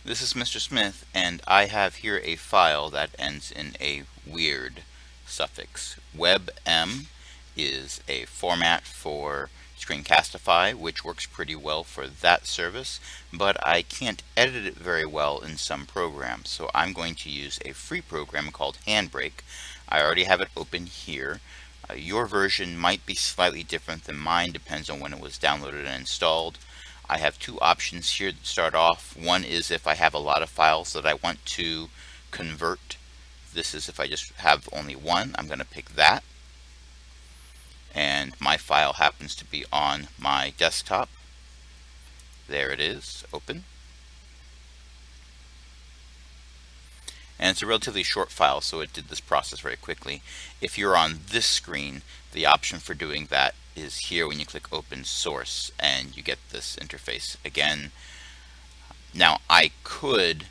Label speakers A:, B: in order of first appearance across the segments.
A: This is Mr. Smith, and I have here a file that ends in a weird suffix. WebM is a format for Screencastify, which works pretty well for that service, but I can't edit it very well in some programs, so I'm going to use a free program called Handbrake. I already have it open here. Your version might be slightly different than mine, depends on when it was downloaded and installed. I have two options here to start off. One is if I have a lot of files that I want to convert. This is if I just have only one. I'm going to pick that. And my file happens to be on my desktop. There it is, open. And it's a relatively short file, so it did this process very quickly. If you're on this screen, the option for doing that is here when you click open source, and you get this interface again. Now I could,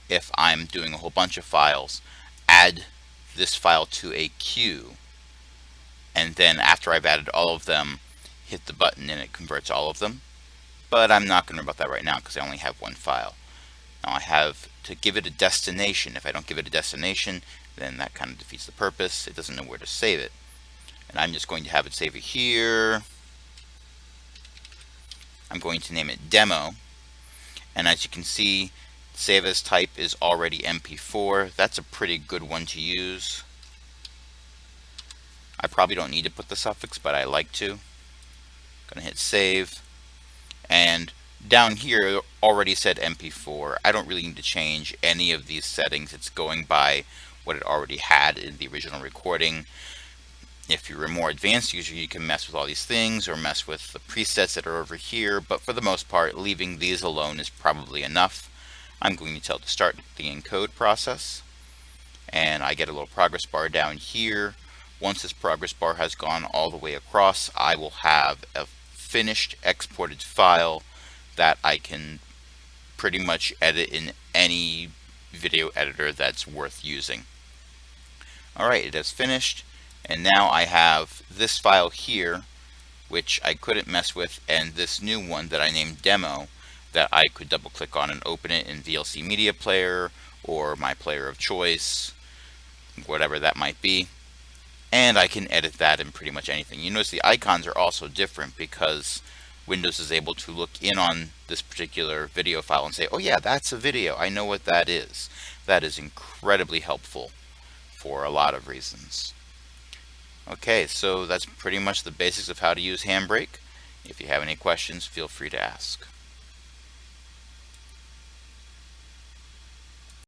A: if I'm doing a whole bunch of files, add this file to a queue, and then after I've added all of them, hit the button and it converts all of them. But I'm not going to worry about that right now because I only have one file. Now I have to give it a destination. If I don't give it a destination, then that kind of defeats the purpose. It doesn't know where to save it. And I'm just going to have it save it here. I'm going to name it demo. And as you can see, save as type is already MP4. That's a pretty good one to use. I probably don't need to put the suffix, but I like to. I'm going to hit save. And down here already said MP4. I don't really need to change any of these settings. It's going by what it already had in the original recording. If you're a more advanced user, you can mess with all these things or mess with the presets that are over here, but for the most part, leaving these alone is probably enough. I'm going to tell it to start the encode process, and I get a little progress bar down here. Once this progress bar has gone all the way across, I will have a finished exported file that I can pretty much edit in any video editor that's worth using. Alright, it has finished, and now I have this file here, which I couldn't mess with, and this new one that I named demo that I could double click on and open it in VLC Media Player or my player of choice, whatever that might be. And I can edit that in pretty much anything. You notice the icons are also different because Windows is able to look in on this particular video file and say, oh yeah, that's a video. I know what that is. That is incredibly helpful for a lot of reasons. Okay, so that's pretty much the basics of how to use Handbrake. If you have any questions, feel free to ask.